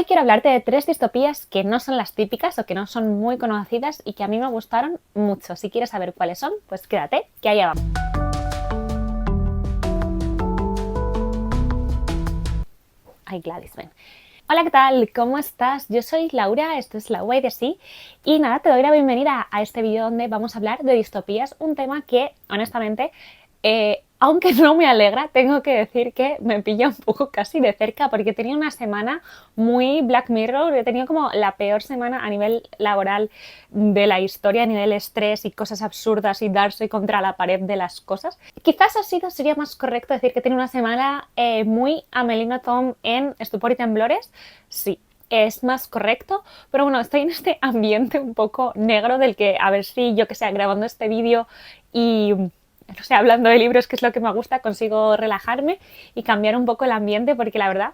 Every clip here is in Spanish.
Hoy quiero hablarte de 3 distopías que no son las típicas o que no son muy conocidas y que a mí me gustaron mucho. Si quieres saber cuáles son, pues quédate, que allá vamos. Ay, Gladys, ven. Hola, ¿qué tal? ¿Cómo estás? Yo soy Laura, esto es La Way de Sí y nada, te doy la bienvenida a este vídeo donde vamos a hablar de distopías, un tema que, honestamente, aunque no me alegra, tengo que decir que me pilla un poco casi de cerca porque tenía una semana muy Black Mirror, he tenido como la peor semana a nivel laboral de la historia, a nivel estrés y cosas absurdas y darse contra la pared de las cosas. Quizás sería más correcto decir que tenía una semana muy Amelina Tom en Estupor y Temblores, sí. Es más correcto, pero bueno, estoy en este ambiente un poco negro del que a ver si, yo que sé, grabando este vídeo y no sé, hablando de libros, que es lo que me gusta, consigo relajarme y cambiar un poco el ambiente, porque la verdad,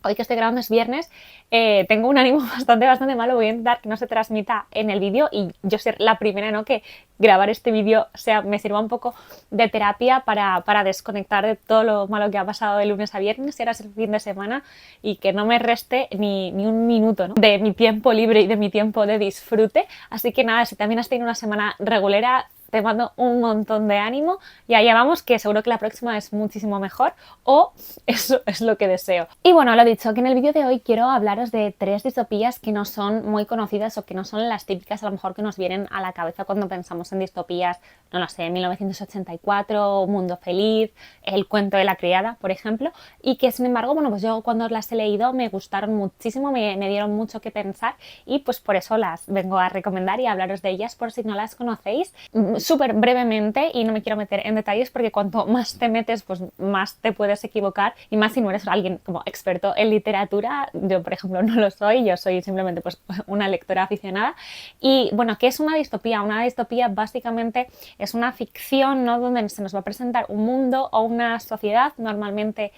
hoy que estoy grabando es viernes, tengo un ánimo bastante malo. Voy a intentar que no se transmita en el vídeo y yo ser la primera, ¿no?, que grabar este vídeo me sirva un poco de terapia para desconectar de todo lo malo que ha pasado de lunes a viernes y ahora es el fin de semana y que no me reste ni un minuto, ¿no?, de mi tiempo libre y de mi tiempo de disfrute. Así que nada, si también has tenido una semana regulera, te mando un montón de ánimo y allá vamos, que seguro que la próxima es muchísimo mejor, o eso es lo que deseo. Y bueno, lo dicho, que en el vídeo de hoy quiero hablaros de 3 distopías que no son muy conocidas o que no son las típicas a lo mejor que nos vienen a la cabeza cuando pensamos en distopías, no lo sé, 1984, Mundo Feliz, El cuento de la criada, por ejemplo, y que sin embargo, bueno, pues yo cuando las he leído me gustaron muchísimo, me dieron mucho que pensar y pues por eso las vengo a recomendar y a hablaros de ellas por si no las conocéis. Súper brevemente, y no me quiero meter en detalles porque cuanto más te metes, pues más te puedes equivocar, y más si no eres alguien como experto en literatura. Yo, por ejemplo, no lo soy, yo soy simplemente pues una lectora aficionada. Y bueno, ¿qué es una distopía? Una distopía básicamente es una ficción, ¿no?, donde se nos va a presentar un mundo o una sociedad normalmente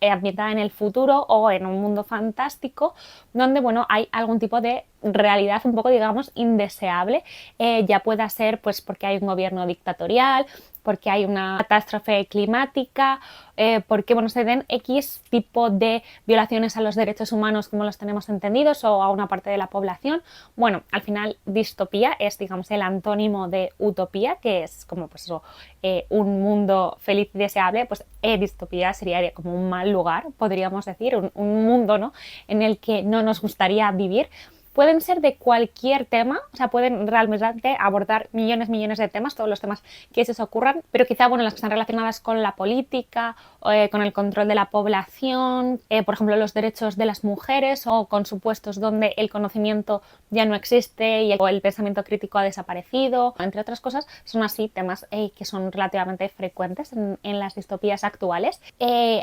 ambientada en el futuro o en un mundo fantástico, donde bueno, hay algún tipo de realidad un poco, digamos, indeseable, ya pueda ser pues porque hay un gobierno dictatorial, porque hay una catástrofe climática, porque bueno, se den X tipo de violaciones a los derechos humanos como los tenemos entendidos o a una parte de la población. Bueno, al final distopía es, digamos, el antónimo de utopía, que es como pues eso, un mundo feliz y deseable. Pues distopía sería como un mal lugar, podríamos decir, un mundo, ¿no?, en el que no nos gustaría vivir. Pueden ser de cualquier tema, o sea, pueden realmente abordar millones de temas, todos los temas que se os ocurran, pero quizá, bueno, las que están relacionadas con la política, con el control de la población, por ejemplo, los derechos de las mujeres, o con supuestos donde el conocimiento ya no existe y el pensamiento crítico ha desaparecido, entre otras cosas. Son así temas que son relativamente frecuentes en las distopías actuales.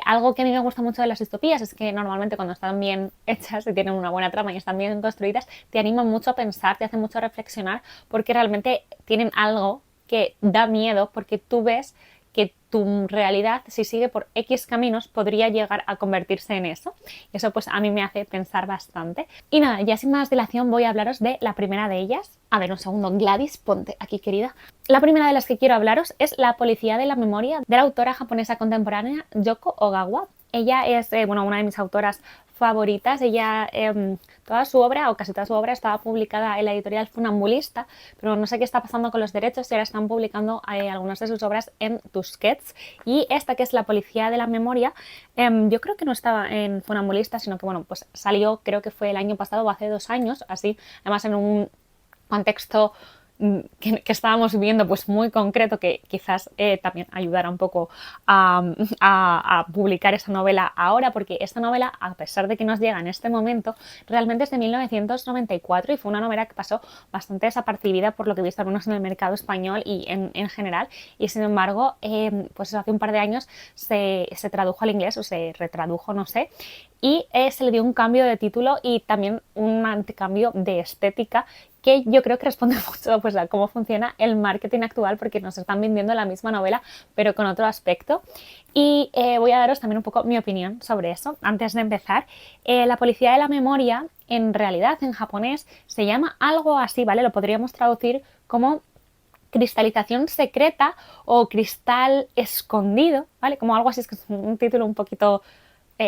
Algo que a mí me gusta mucho de las distopías es que normalmente cuando están bien hechas y tienen una buena trama y están bien construidas, te animan mucho a pensar, te hacen mucho a reflexionar, porque realmente tienen algo que da miedo, porque tú ves que tu realidad, si sigue por X caminos, podría llegar a convertirse en eso. Y eso pues a mí me hace pensar bastante. Y nada, ya sin más dilación voy a hablaros de la primera de ellas. A ver, un segundo, Gladys, ponte aquí, querida. La primera de las que quiero hablaros es La policía de la memoria, de la autora japonesa contemporánea Yoko Ogawa. Ella es bueno, una de mis autoras favoritas. Ella, toda su obra, o casi toda su obra, estaba publicada en la editorial Funambulista, pero no sé qué está pasando con los derechos y ahora están publicando algunas de sus obras en Tusquets. Y esta, que es La policía de la memoria, yo creo que no estaba en Funambulista, sino que bueno, pues salió, creo que fue el año pasado o hace 2 años, así, además en un contexto que estábamos viviendo pues muy concreto, que quizás también ayudara un poco a publicar esta novela ahora, porque esta novela, a pesar de que nos llega en este momento, realmente es de 1994 y fue una novela que pasó bastante desapercibida por lo que he visto, al menos en el mercado español y en general, y sin embargo pues hace un par de años se tradujo al inglés, o se retradujo, no sé, y se le dio un cambio de título y también un cambio de estética, que yo creo que responde mucho pues a cómo funciona el marketing actual, porque nos están vendiendo la misma novela pero con otro aspecto. Y voy a daros también un poco mi opinión sobre eso antes de empezar. La policía de la memoria, en realidad en japonés se llama algo así, ¿vale? Lo podríamos traducir como cristalización secreta o cristal escondido, ¿vale? Como algo así, es que es un título un poquito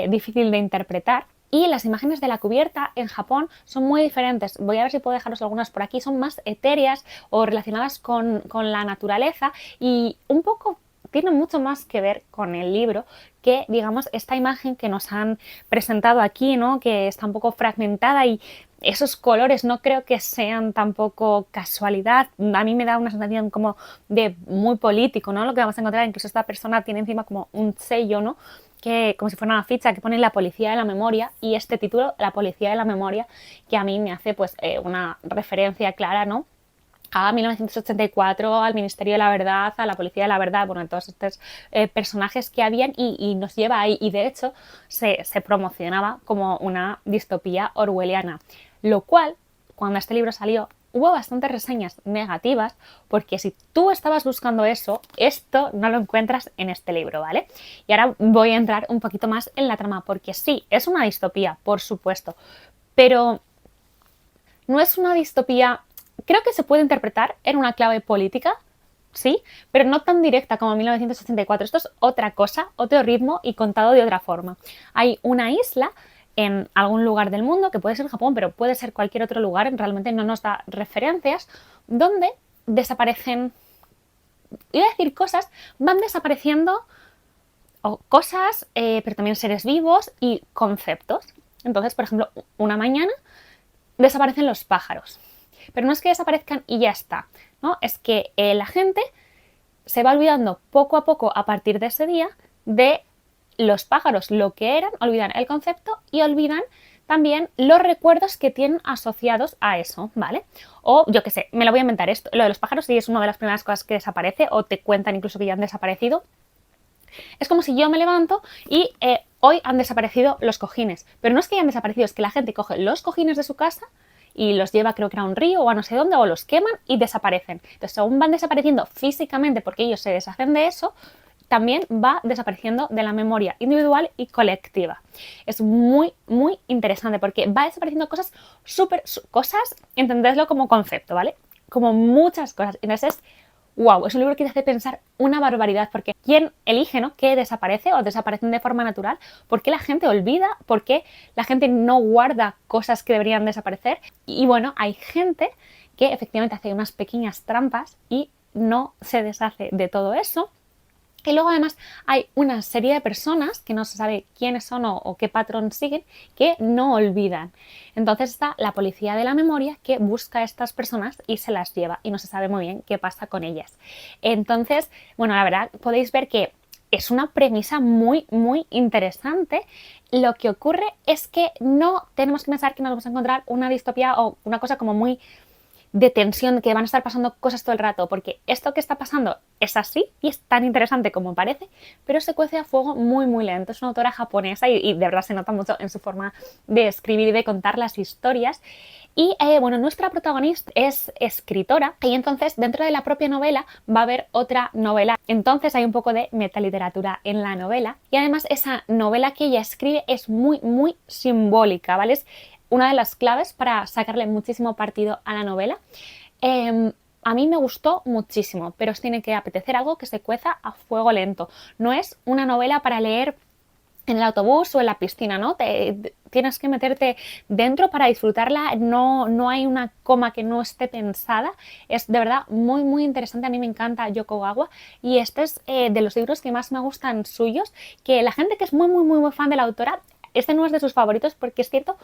difícil de interpretar. Y las imágenes de la cubierta en Japón son muy diferentes. Voy a ver si puedo dejaros algunas por aquí. Son más etéreas o relacionadas con la naturaleza y un poco tiene mucho más que ver con el libro que, digamos, esta imagen que nos han presentado aquí, ¿no? Que está un poco fragmentada y esos colores no creo que sean tampoco casualidad. A mí me da una sensación como de muy político, ¿no? Lo que vamos a encontrar, incluso esta persona tiene encima como un sello, ¿no? Que como si fuera una ficha que pone la policía de la memoria, y este título, la policía de la memoria, que a mí me hace pues una referencia clara, ¿no? A 1984, al Ministerio de la Verdad, a la Policía de la Verdad, bueno, todos estos personajes que habían y nos lleva ahí. Y de hecho se promocionaba como una distopía orwelliana, lo cual, cuando este libro salió, hubo bastantes reseñas negativas, porque si tú estabas buscando eso, esto no lo encuentras en este libro, ¿vale? Y ahora voy a entrar un poquito más en la trama, porque sí, es una distopía, por supuesto, pero no es una distopía. Creo que se puede interpretar en una clave política, sí, pero no tan directa como en 1984. Esto es otra cosa, otro ritmo y contado de otra forma. Hay una isla en algún lugar del mundo, que puede ser Japón, pero puede ser cualquier otro lugar, realmente no nos da referencias, donde desaparecen, iba a decir cosas, van desapareciendo cosas, pero también seres vivos y conceptos. Entonces, por ejemplo, una mañana desaparecen los pájaros. Pero no es que desaparezcan y ya está, ¿no? Es que la gente se va olvidando poco a poco a partir de ese día de los pájaros, lo que eran, olvidan el concepto y olvidan también los recuerdos que tienen asociados a eso, ¿vale? O yo qué sé, me lo voy a inventar esto. Lo de los pájaros sí es una de las primeras cosas que desaparece, o te cuentan incluso que ya han desaparecido. Es como si yo me levanto y hoy han desaparecido los cojines. Pero no es que hayan desaparecido, es que la gente coge los cojines de su casa y los lleva, creo que a un río o a no sé dónde, o los queman y desaparecen. Entonces, según van desapareciendo físicamente porque ellos se deshacen de eso, también va desapareciendo de la memoria individual y colectiva. Es muy, muy interesante porque va desapareciendo cosas cosas, entendedlo como concepto, ¿vale? Como muchas cosas. Entonces wow, es un libro que te hace pensar una barbaridad, porque ¿quién elige, no, qué desaparece o desaparecen de forma natural? ¿Por qué la gente olvida? ¿Por qué la gente no guarda cosas que deberían desaparecer? Y bueno, hay gente que efectivamente hace unas pequeñas trampas y no se deshace de todo eso. Y luego además hay una serie de personas que no se sabe quiénes son o qué patrón siguen, que no olvidan. Entonces está la policía de la memoria que busca a estas personas y se las lleva y no se sabe muy bien qué pasa con ellas. Entonces, bueno, la verdad podéis ver que es una premisa muy, muy interesante. Lo que ocurre es que no tenemos que pensar que nos vamos a encontrar una distopía o una cosa como muy de tensión, que van a estar pasando cosas todo el rato, porque esto que está pasando es así y es tan interesante como parece, pero se cuece a fuego muy muy lento. Es una autora japonesa y de verdad se nota mucho en su forma de escribir y de contar las historias. Y bueno, nuestra protagonista es escritora y entonces dentro de la propia novela va a haber otra novela. Entonces hay un poco de metaliteratura en la novela y además esa novela que ella escribe es muy muy simbólica, ¿vale? Es una de las claves para sacarle muchísimo partido a la novela. A mí me gustó muchísimo, pero os tiene que apetecer algo que se cueza a fuego lento. No es una novela para leer en el autobús o en la piscina, ¿no? Tienes que meterte dentro para disfrutarla, no hay una coma que no esté pensada. Es de verdad muy muy interesante. A mí me encanta Yoko Gawa y este es de los libros que más me gustan suyos, que la gente que es muy muy muy, muy fan de la autora, este no es de sus favoritos, porque es cierto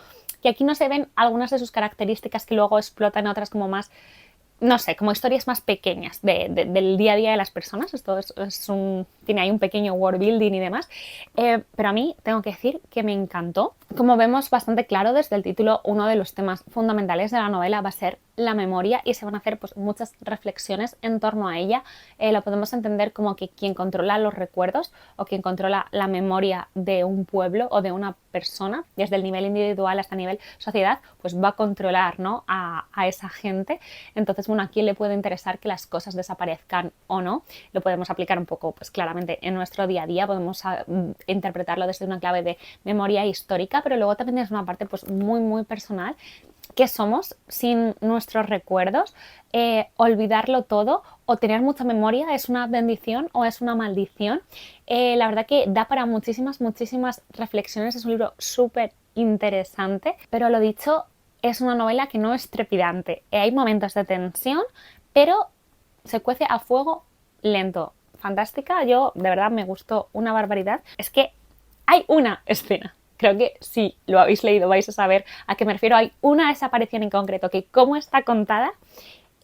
que aquí no se ven algunas de sus características que luego explotan otras como más, no sé, como historias más pequeñas del día a día de las personas. Esto tiene ahí un pequeño world building y demás, pero a mí tengo que decir que me encantó. Como vemos bastante claro desde el título, uno de los temas fundamentales de la novela va a ser la memoria y se van a hacer pues muchas reflexiones en torno a ella. Lo podemos entender como que quien controla los recuerdos o quien controla la memoria de un pueblo o de una persona, desde el nivel individual hasta el nivel sociedad, pues va a controlar, ¿no?, a esa gente. Entonces, bueno, a quién le puede interesar que las cosas desaparezcan o no. Lo podemos aplicar un poco, pues claramente en nuestro día a día, podemos interpretarlo desde una clave de memoria histórica, pero luego también es una parte pues muy muy personal. ¿Qué somos sin nuestros recuerdos? Olvidarlo todo o tener mucha memoria, ¿es una bendición o es una maldición? La verdad que da para muchísimas, muchísimas reflexiones. Es un libro súper interesante, pero lo dicho, es una novela que no es trepidante. Hay momentos de tensión, pero se cuece a fuego lento. Fantástica, yo de verdad me gustó una barbaridad. Es que hay una escena, creo que si lo habéis leído vais a saber a qué me refiero. Hay una desaparición en concreto que, como está contada,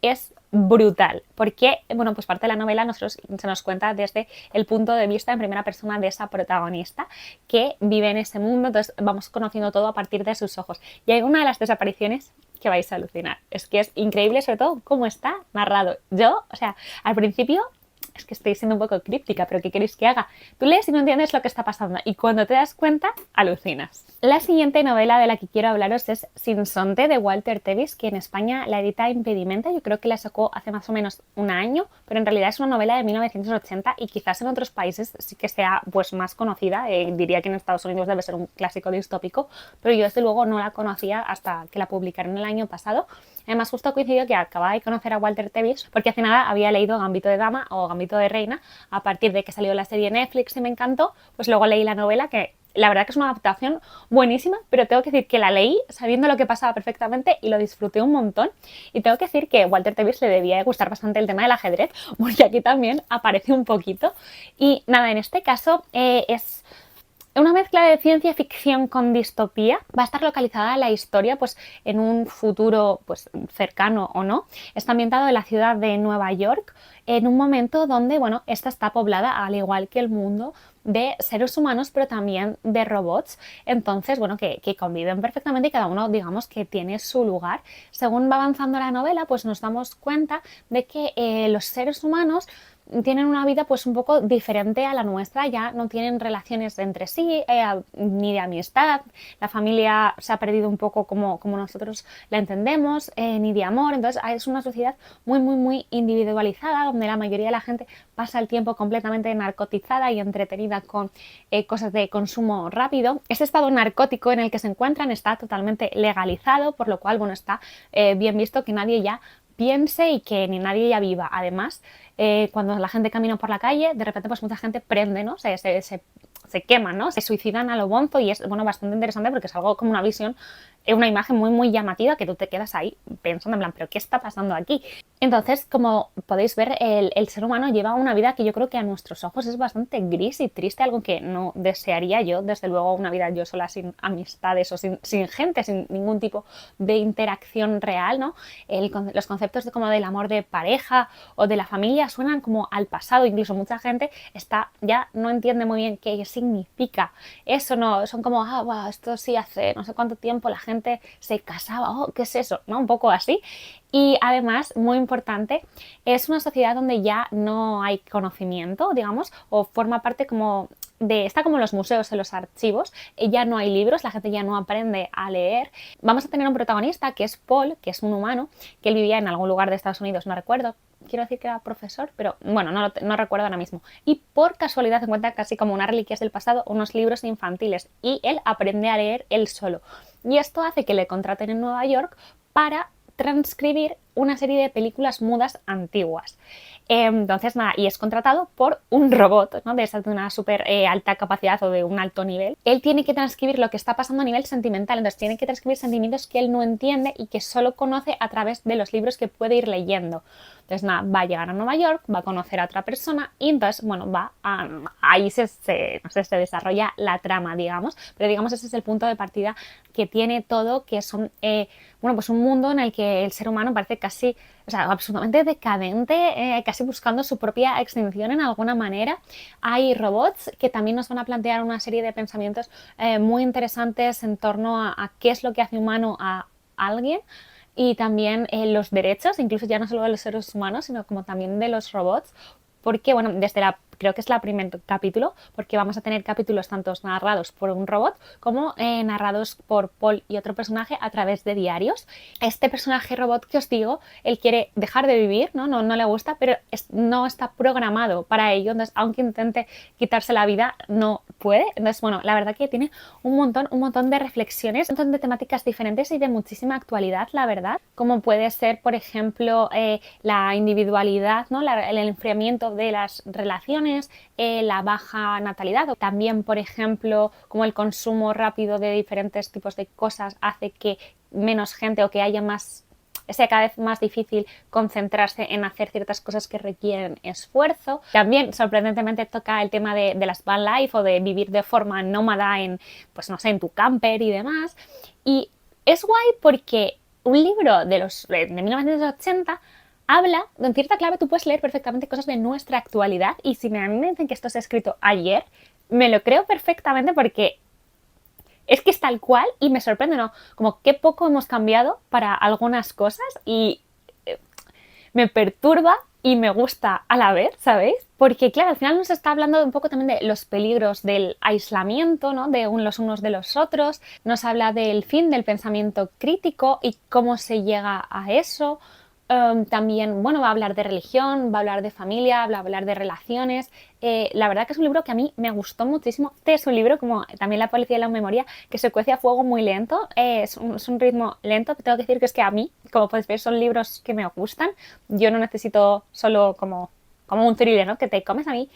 es brutal, porque, bueno, pues parte de la novela se nos cuenta desde el punto de vista en primera persona de esa protagonista que vive en ese mundo, entonces vamos conociendo todo a partir de sus ojos. Y hay una de las desapariciones que vais a alucinar, es que es increíble, sobre todo cómo está narrado. Yo, o sea, al principio es que estoy siendo un poco críptica, pero ¿qué queréis que haga? Tú lees y no entiendes lo que está pasando y cuando te das cuenta, alucinas. La siguiente novela de la que quiero hablaros es Sinsonte, de Walter Tevis, que en España la edita Impedimenta. Yo creo que la sacó hace más o menos un año, pero en realidad es una novela de 1980 y quizás en otros países sí que sea pues más conocida. Diría que en Estados Unidos debe ser un clásico distópico, pero yo desde luego no la conocía hasta que la publicaron el año pasado. Además, justo coincidió que acababa de conocer a Walter Tevis porque hace nada había leído Gambito de Dama o Gambito de Reina a partir de que salió la serie Netflix y me encantó. Pues luego leí la novela, que la verdad que es una adaptación buenísima, pero tengo que decir que la leí sabiendo lo que pasaba perfectamente y lo disfruté un montón. Y tengo que decir que a Walter Tevis le debía de gustar bastante el tema del ajedrez, porque aquí también aparece un poquito. Y nada, en este caso es una mezcla de ciencia ficción con distopía. Va a estar localizada la historia pues, en un futuro pues, cercano o no. Está ambientado en la ciudad de Nueva York, en un momento donde, bueno, esta está poblada, al igual que el mundo, de seres humanos, pero también de robots. Entonces, bueno, que conviven perfectamente y cada uno, digamos, que tiene su lugar. Según va avanzando la novela, pues nos damos cuenta de que los seres humanos tienen una vida pues un poco diferente a la nuestra, ya no tienen relaciones entre sí, ni de amistad, la familia se ha perdido un poco como nosotros la entendemos, ni de amor. Entonces es una sociedad muy individualizada, donde la mayoría de la gente pasa el tiempo completamente narcotizada y entretenida con cosas de consumo rápido. Este estado narcótico en el que se encuentran está totalmente legalizado, por lo cual, bueno, está bien visto que nadie ya piense y que ni nadie ya viva. Además, cuando la gente camina por la calle, de repente pues mucha gente prende, ¿no? Se queman, ¿no? Se suicidan a lo bonzo y es, bueno, bastante interesante porque es algo como una visión, una imagen muy llamativa que tú te quedas ahí pensando en plan, ¿pero qué está pasando aquí? Entonces, como podéis ver, el ser humano lleva una vida que yo creo que a nuestros ojos es bastante gris y triste, algo que no desearía yo, desde luego, una vida yo sola sin amistades o sin gente, sin ningún tipo de interacción real, ¿no? Los conceptos como del amor de pareja o de la familia suenan como al pasado, incluso mucha gente ya no entiende muy bien qué significa eso, no, son como, wow, esto sí hace no sé cuánto tiempo la gente se casaba, ¿qué es eso? ¿No? Un poco así. Y además, muy importante, es una sociedad donde ya no hay conocimiento, digamos, o forma parte está como los museos, en los archivos, ya no hay libros, la gente ya no aprende a leer. Vamos a tener un protagonista que es Paul, que es un humano, que él vivía en algún lugar de Estados Unidos, no recuerdo, quiero decir que era profesor, pero bueno, no recuerdo ahora mismo. Y por casualidad encuentra casi como unas reliquias del pasado unos libros infantiles y él aprende a leer él solo. Y esto hace que le contraten en Nueva York para transcribir una serie de películas mudas antiguas. Entonces, nada, y es contratado por un robot, ¿no? De una súper alta capacidad o de un alto nivel. Él tiene que transcribir lo que está pasando a nivel sentimental, entonces tiene que transcribir sentimientos que él no entiende y que solo conoce a través de los libros que puede ir leyendo. Entonces, nada, va a llegar a Nueva York, va a conocer a otra persona y entonces, bueno, ahí se desarrolla la trama, digamos, pero digamos ese es el punto de partida que tiene todo, que son, pues un mundo en el que el ser humano parece casi, o sea, absolutamente decadente, casi buscando su propia extinción en alguna manera. Hay robots que también nos van a plantear una serie de pensamientos muy interesantes en torno a qué es lo que hace humano a alguien. Y también los derechos, incluso ya no solo de los seres humanos, sino como también de los robots, porque, bueno, creo que es el primer capítulo, porque vamos a tener capítulos tanto narrados por un robot como narrados por Paul y otro personaje a través de diarios. Este personaje robot que os digo, él quiere dejar de vivir, no le gusta, pero no está programado para ello, entonces aunque intente quitarse la vida, no puede. Entonces, bueno, la verdad que tiene un montón de reflexiones, un montón de temáticas diferentes y de muchísima actualidad, la verdad, como puede ser, por ejemplo, la individualidad, ¿no? El enfriamiento de las relaciones, relaciones, la baja natalidad, o también, por ejemplo, como el consumo rápido de diferentes tipos de cosas hace que menos gente o que haya sea cada vez más difícil concentrarse en hacer ciertas cosas que requieren esfuerzo. También, sorprendentemente, toca el tema de las van life o de vivir de forma nómada pues no sé, en tu camper y demás. Y es guay porque un libro de 1980 habla, en cierta clave tú puedes leer perfectamente cosas de nuestra actualidad, y si a mí me dicen que esto se ha escrito ayer, me lo creo perfectamente porque es que es tal cual y me sorprende, ¿no? Como qué poco hemos cambiado para algunas cosas y me perturba y me gusta a la vez, ¿sabéis? Porque claro, al final nos está hablando un poco también de los peligros del aislamiento, ¿no? De los unos de los otros, nos habla del fin del pensamiento crítico y cómo se llega a eso. También, bueno, va a hablar de religión, va a hablar de familia, va a hablar de relaciones. La verdad que es un libro que a mí me gustó muchísimo. Este es un libro, como también La policía de la memoria, que se cuece a fuego muy lento. Es un ritmo lento. Tengo que decir que es que a mí, como podéis ver, son libros que me gustan. Yo no necesito solo como un thriller, ¿no? Que te comes. A mí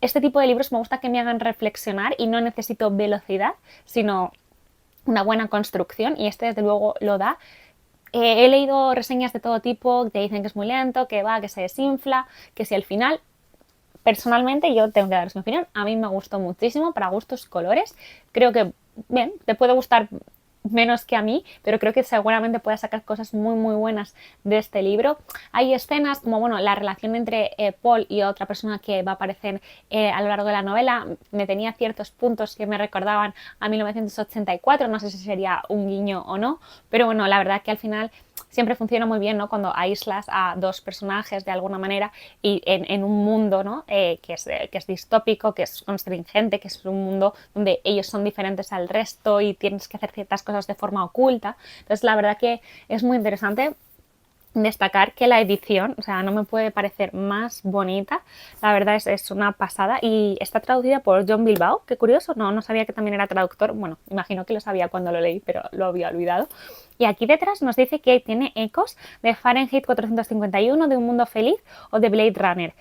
este tipo de libros me gusta que me hagan reflexionar y no necesito velocidad, sino una buena construcción, y este desde luego lo da. He leído reseñas de todo tipo que te dicen que es muy lento, que se desinfla, que si al final, personalmente yo tengo que dar mi opinión, a mí me gustó muchísimo, para gustos colores. Creo que, bien, te puede gustar menos que a mí, pero creo que seguramente puedes sacar cosas muy muy buenas de este libro. Hay escenas como, bueno, la relación entre Paul y otra persona que va a aparecer a lo largo de la novela, me tenía ciertos puntos que me recordaban a 1984, no sé si sería un guiño o no, pero bueno, la verdad que al final siempre funciona muy bien, ¿no? Cuando aíslas a dos personajes de alguna manera y en un mundo, ¿no? que es distópico, que es constringente, que es un mundo donde ellos son diferentes al resto y tienes que hacer ciertas cosas de forma oculta. Entonces la verdad que es muy interesante destacar que la edición, o sea, no me puede parecer más bonita, la verdad es una pasada, y está traducida por John Bilbao. Qué curioso, no sabía que también era traductor, bueno, imagino que lo sabía cuando lo leí, pero lo había olvidado. Y aquí detrás nos dice que tiene ecos de Fahrenheit 451, de Un mundo feliz o de Blade Runner.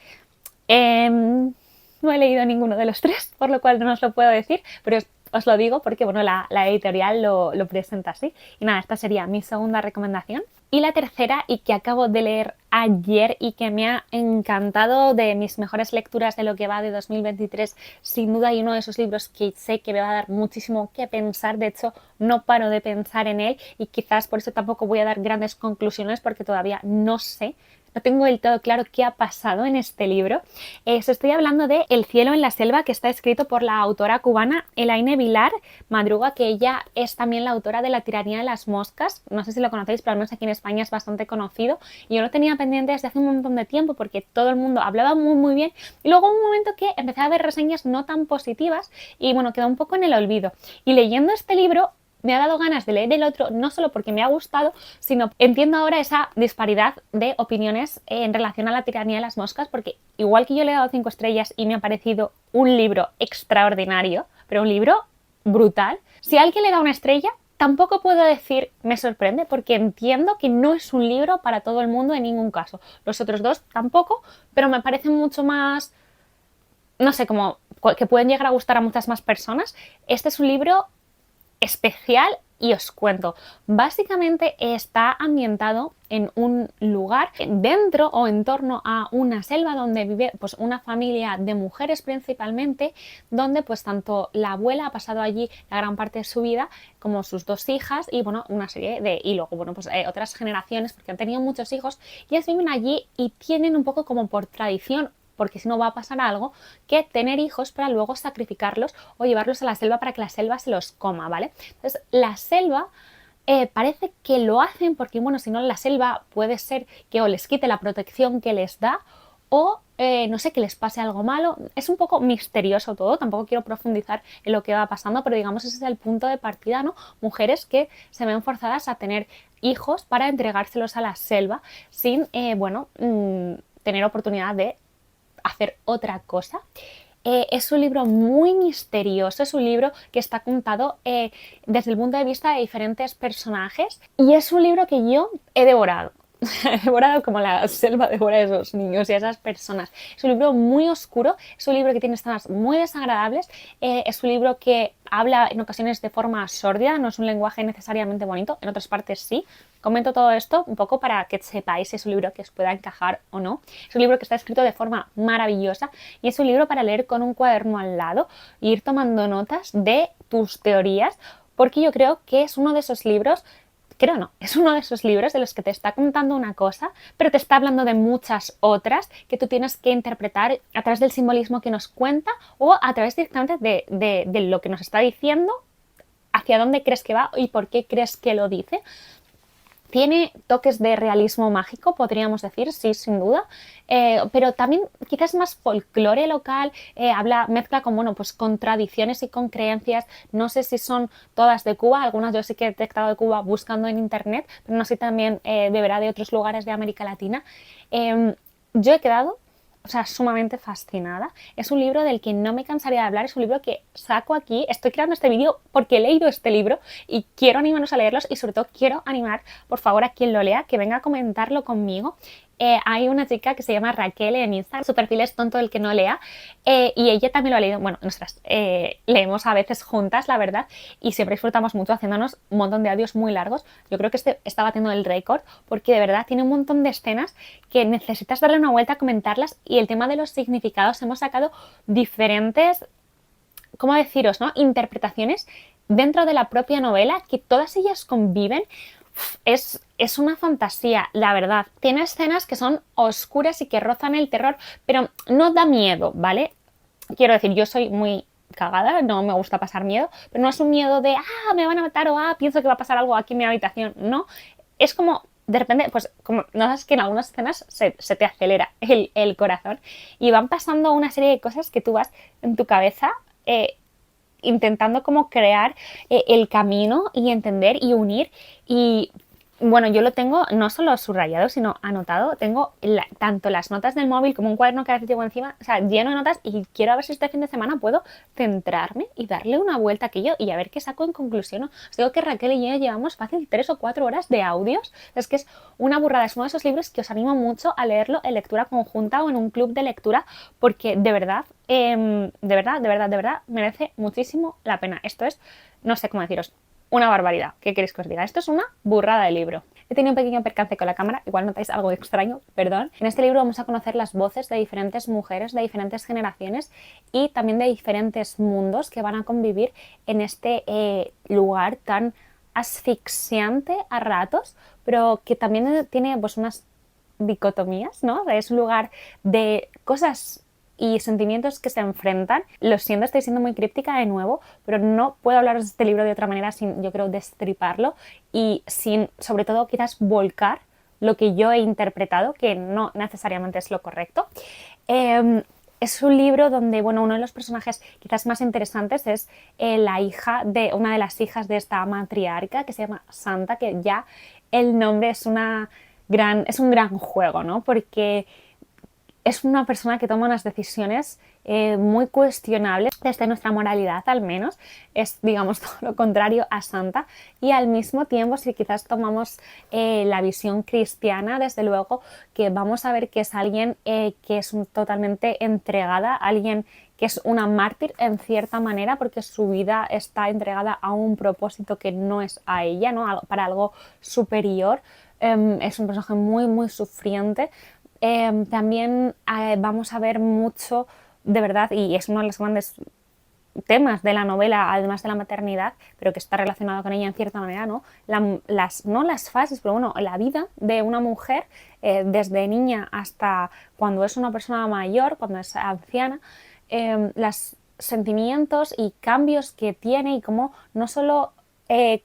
No he leído ninguno de los tres, por lo cual no os lo puedo decir, pero os lo digo porque, bueno, la editorial lo presenta así. Y nada, esta sería mi segunda recomendación. Y la tercera, y que acabo de leer ayer y que me ha encantado, de mis mejores lecturas de lo que va de 2023, sin duda, y uno de esos libros que sé que me va a dar muchísimo que pensar. De hecho, no paro de pensar en él y quizás por eso tampoco voy a dar grandes conclusiones, porque todavía no tengo del todo claro qué ha pasado en este libro. Os estoy hablando de El cielo en la selva, que está escrito por la autora cubana Elaine Vilar Madruga, que ella es también la autora de La tiranía de las moscas. No sé si lo conocéis, pero al menos aquí en España es bastante conocido. Y yo lo tenía pendiente desde hace un montón de tiempo porque todo el mundo hablaba muy muy bien. Y luego hubo un momento que empecé a ver reseñas no tan positivas y bueno, quedó un poco en el olvido. Y leyendo este libro me ha dado ganas de leer el otro, no solo porque me ha gustado, sino entiendo ahora esa disparidad de opiniones en relación a La tiranía de las moscas, porque igual que yo le he dado 5 estrellas y me ha parecido un libro extraordinario, pero un libro brutal, si a alguien le da una estrella, tampoco puedo decir me sorprende, porque entiendo que no es un libro para todo el mundo en ningún caso. Los otros dos tampoco, pero me parecen mucho más, no sé, como que pueden llegar a gustar a muchas más personas. Este es un libro especial y os cuento. Básicamente está ambientado en un lugar dentro o en torno a una selva donde vive pues una familia de mujeres principalmente, donde pues tanto la abuela ha pasado allí la gran parte de su vida como sus 2 hijas y bueno, una serie y luego bueno, pues otras generaciones, porque han tenido muchos hijos, y ellas viven allí y tienen un poco como por tradición, porque si no va a pasar algo, que tener hijos para luego sacrificarlos o llevarlos a la selva para que la selva se los coma, ¿vale? Entonces, la selva parece que lo hacen porque, bueno, si no, la selva puede ser que o les quite la protección que les da o, no sé, que les pase algo malo. Es un poco misterioso todo, tampoco quiero profundizar en lo que va pasando, pero digamos ese es el punto de partida, ¿no? Mujeres que se ven forzadas a tener hijos para entregárselos a la selva sin, tener oportunidad de hacer otra cosa. Es un libro muy misterioso, es un libro que está contado desde el punto de vista de diferentes personajes y es un libro que yo he devorado. devorado como la selva devora a esos niños y a esas personas. Es un libro muy oscuro, es un libro que tiene escenas muy desagradables, es un libro que habla en ocasiones de forma sórdida, no es un lenguaje necesariamente bonito, en otras partes sí. Comento todo esto un poco para que sepáis si es un libro que os pueda encajar o no. Es un libro que está escrito de forma maravillosa y es un libro para leer con un cuaderno al lado e ir tomando notas de tus teorías, porque yo creo que es uno de esos libros. Creo no, es uno de esos libros de los que te está contando una cosa, pero te está hablando de muchas otras que tú tienes que interpretar a través del simbolismo que nos cuenta o a través directamente de lo que nos está diciendo, hacia dónde crees que va y por qué crees que lo dice. Tiene toques de realismo mágico, podríamos decir, sí, sin duda, pero también quizás más folclore local, mezcla con, bueno, pues con tradiciones y con creencias. No sé si son todas de Cuba, algunas yo sí que he detectado de Cuba buscando en internet, pero no sé también beberá de otros lugares de América Latina. Yo he quedado, o sea, sumamente fascinada. Es un libro del que no me cansaría de hablar, es un libro que saco aquí. Estoy creando este vídeo porque he leído este libro y quiero animarnos a leerlos y sobre todo quiero animar, por favor, a quien lo lea, que venga a comentarlo conmigo. Hay una chica que se llama Raquel en Instagram, su perfil es tonto el que no lea, y ella también lo ha leído. Bueno, nosotras leemos a veces juntas, la verdad, y siempre disfrutamos mucho haciéndonos un montón de audios muy largos. Yo creo que este está batiendo el récord porque de verdad tiene un montón de escenas que necesitas darle una vuelta a comentarlas, y el tema de los significados hemos sacado diferentes, ¿cómo deciros, no? Interpretaciones dentro de la propia novela, que todas ellas conviven. Es una fantasía, la verdad. Tiene escenas que son oscuras y que rozan el terror, pero no da miedo, ¿vale? Quiero decir, yo soy muy cagada, no me gusta pasar miedo, pero no es un miedo de, me van a matar o, pienso que va a pasar algo aquí en mi habitación. No, es como, de repente, pues, como no sabes que en algunas escenas se te acelera el corazón y van pasando una serie de cosas que tú vas en tu cabeza intentando como crear el camino y entender y unir. Y bueno, yo lo tengo no solo subrayado, sino anotado. Tengo tanto las notas del móvil como un cuaderno que a veces llevo encima, o sea, lleno de notas, y quiero a ver si este fin de semana puedo centrarme y darle una vuelta a aquello y a ver qué saco en conclusión. Os digo que Raquel y yo llevamos fácil 3 o 4 horas de audios. Es que es una burrada, es uno de esos libros que os animo mucho a leerlo en lectura conjunta o en un club de lectura, porque de verdad, merece muchísimo la pena. Esto es, no sé cómo deciros, una barbaridad. ¿Qué queréis que os diga? Esto es una burrada de libro. He tenido un pequeño percance con la cámara, igual notáis algo extraño, perdón. En este libro vamos a conocer las voces de diferentes mujeres, de diferentes generaciones y también de diferentes mundos que van a convivir en este lugar tan asfixiante a ratos, pero que también tiene pues unas dicotomías, ¿no? Es un lugar de cosas y sentimientos que se enfrentan. Lo siento, estoy siendo muy críptica de nuevo, pero no puedo hablaros de este libro de otra manera sin, yo creo, destriparlo y sin, sobre todo, quizás volcar lo que yo he interpretado, que no necesariamente es lo correcto. Es un libro donde, bueno, uno de los personajes quizás más interesantes es la hija de una de las hijas de esta matriarca que se llama Santa, que ya el nombre es un gran juego, ¿no? Porque es una persona que toma unas decisiones muy cuestionables desde nuestra moralidad, al menos. Es, digamos, todo lo contrario a Santa. Y al mismo tiempo, si quizás tomamos la visión cristiana, desde luego que vamos a ver que es alguien que es totalmente entregada, alguien que es una mártir en cierta manera, porque su vida está entregada a un propósito que no es a ella, ¿no? Para algo superior. Es un personaje muy, muy sufriente. También vamos a ver mucho, de verdad, y es uno de los grandes temas de la novela, además de la maternidad, pero que está relacionado con ella en cierta manera, ¿no? No las fases, pero bueno, la vida de una mujer desde niña hasta cuando es una persona mayor, cuando es anciana, los sentimientos y cambios que tiene y cómo no solo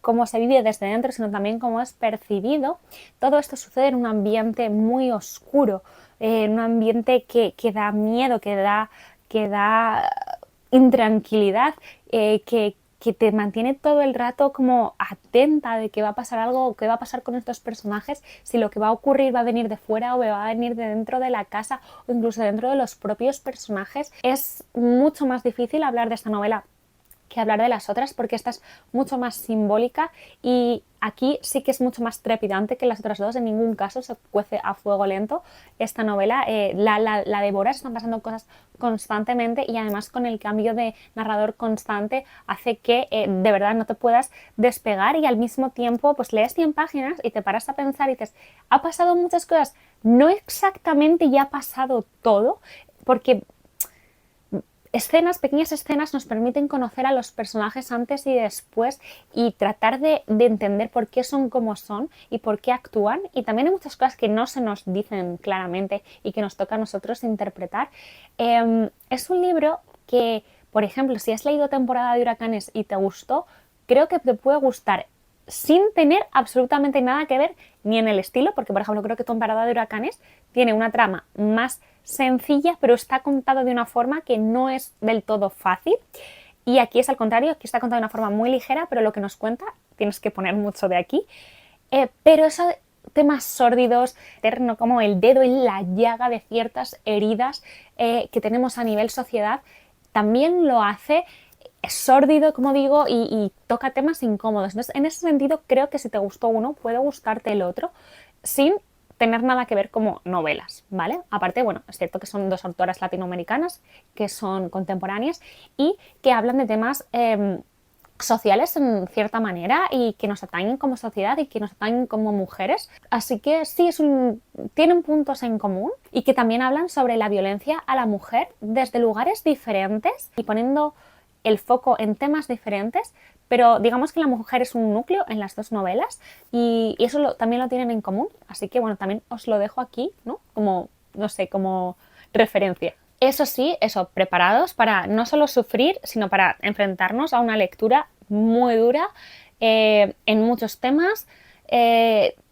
cómo se vive desde dentro, sino también cómo es percibido. Todo esto sucede en un ambiente muy oscuro, en un ambiente que da miedo, que da intranquilidad, que te mantiene todo el rato como atenta de que va a pasar algo, qué va a pasar con estos personajes, si lo que va a ocurrir va a venir de fuera o va a venir de dentro de la casa o incluso dentro de los propios personajes. Es mucho más difícil hablar de esta novela que hablar de las otras, porque esta es mucho más simbólica y aquí sí que es mucho más trepidante que las otras dos. En ningún caso se cuece a fuego lento esta novela. La devora, están pasando cosas constantemente y además con el cambio de narrador constante hace que de verdad no te puedas despegar y al mismo tiempo pues lees 100 páginas y te paras a pensar y dices, ha pasado muchas cosas, no exactamente ya ha pasado todo, porque pequeñas escenas nos permiten conocer a los personajes antes y después y tratar de entender por qué son como son y por qué actúan. Y también hay muchas cosas que no se nos dicen claramente y que nos toca a nosotros interpretar. Es un libro que, por ejemplo, si has leído Temporada de Huracanes y te gustó, creo que te puede gustar sin tener absolutamente nada que ver ni en el estilo, porque por ejemplo creo que Temporada de Huracanes tiene una trama más sencilla, pero está contado de una forma que no es del todo fácil. Y aquí es al contrario, aquí está contado de una forma muy ligera, pero lo que nos cuenta tienes que poner mucho de aquí. Pero esos temas sórdidos, eterno, como el dedo en la llaga de ciertas heridas que tenemos a nivel sociedad, también lo hace sórdido, como digo, y toca temas incómodos. Entonces, en ese sentido, creo que si te gustó uno, puede gustarte el otro, sin tener nada que ver como novelas, ¿vale? Aparte, bueno, es cierto que son dos autoras latinoamericanas que son contemporáneas y que hablan de temas sociales en cierta manera y que nos atañen como sociedad y que nos atañen como mujeres. Así que sí, tienen puntos en común y que también hablan sobre la violencia a la mujer desde lugares diferentes y poniendo el foco en temas diferentes, pero digamos que la mujer es un núcleo en las dos novelas y eso también lo tienen en común, así que bueno, también os lo dejo aquí, ¿no? Como, no sé, como referencia. Eso sí, preparados para no solo sufrir, sino para enfrentarnos a una lectura muy dura en muchos temas,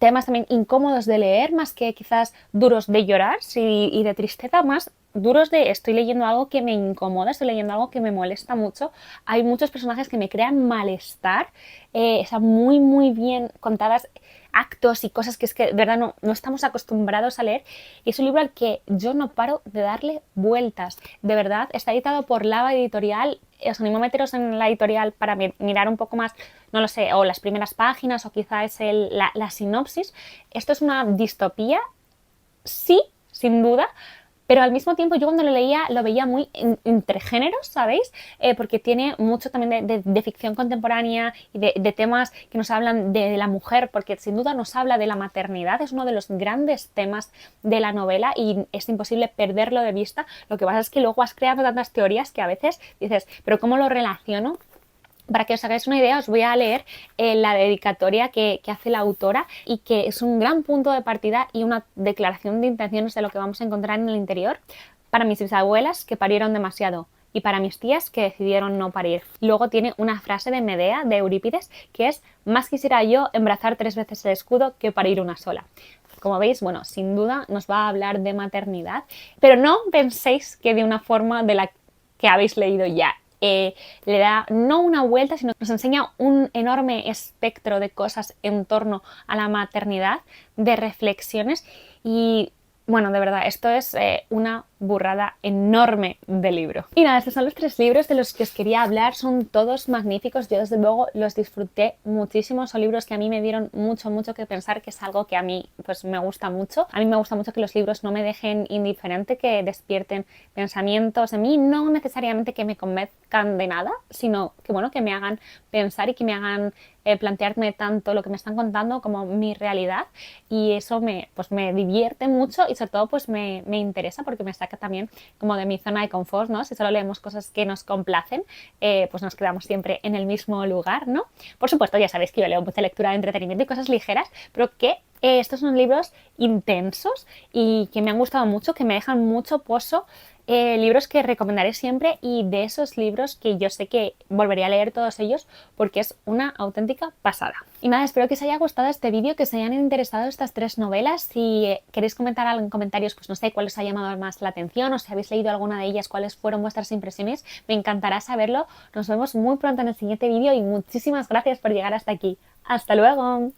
temas también incómodos de leer, más que quizás duros de llorar y de tristeza, más duros de estoy leyendo algo que me incomoda, estoy leyendo algo que me molesta mucho. Hay muchos personajes que me crean malestar, están muy bien contadas, actos y cosas que es que de verdad no estamos acostumbrados a leer, y es un libro al que yo no paro de darle vueltas. De verdad, está editado por Lava Editorial. Os animo a meteros en la editorial para mirar un poco más, no lo sé, o las primeras páginas o quizás la sinopsis. Esto es una distopía, sí, sin duda, pero al mismo tiempo yo cuando lo leía lo veía muy entre géneros, ¿sabéis? Porque tiene mucho también de ficción contemporánea y de temas que nos hablan de la mujer, porque sin duda nos habla de la maternidad, es uno de los grandes temas de la novela y es imposible perderlo de vista. Lo que pasa es que luego vas creando tantas teorías que a veces dices, ¿pero cómo lo relaciono? Para que os hagáis una idea, os voy a leer la dedicatoria que hace la autora y que es un gran punto de partida y una declaración de intenciones de lo que vamos a encontrar en el interior. Para mis bisabuelas que parieron demasiado y para mis tías que decidieron no parir. Luego tiene una frase de Medea, de Eurípides, que es: más quisiera yo embrazar 3 veces el escudo que parir una sola. Como veis, bueno, sin duda nos va a hablar de maternidad, pero no penséis que de una forma de la que habéis leído ya. Le da no una vuelta, sino que nos enseña un enorme espectro de cosas en torno a la maternidad, de reflexiones y bueno, de verdad, esto es una burrada enorme de libro. Y nada, estos son los 3 libros de los que os quería hablar, son todos magníficos, yo desde luego los disfruté muchísimo, son libros que a mí me dieron mucho que pensar, que es algo que a mí pues me gusta mucho. A mí me gusta mucho que los libros no me dejen indiferente, que despierten pensamientos en mí, no necesariamente que me convenzcan de nada, sino que bueno, que me hagan pensar y que me hagan plantearme tanto lo que me están contando como mi realidad, y eso pues me divierte mucho y sobre todo pues me interesa porque me saca también como de mi zona de confort, ¿no? Si solo leemos cosas que nos complacen, pues nos quedamos siempre en el mismo lugar, ¿no? Por supuesto, ya sabéis que yo leo mucha lectura de entretenimiento y cosas ligeras, pero que estos son libros intensos y que me han gustado mucho, que me dejan mucho pozo. Libros que recomendaré siempre y de esos libros que yo sé que volveré a leer todos ellos porque es una auténtica pasada. Y nada, espero que os haya gustado este vídeo, que os hayan interesado estas 3 novelas. Si queréis comentar algo en comentarios, pues no sé cuál os ha llamado más la atención o si habéis leído alguna de ellas, cuáles fueron vuestras impresiones, me encantará saberlo. Nos vemos muy pronto en el siguiente vídeo y muchísimas gracias por llegar hasta aquí. ¡Hasta luego!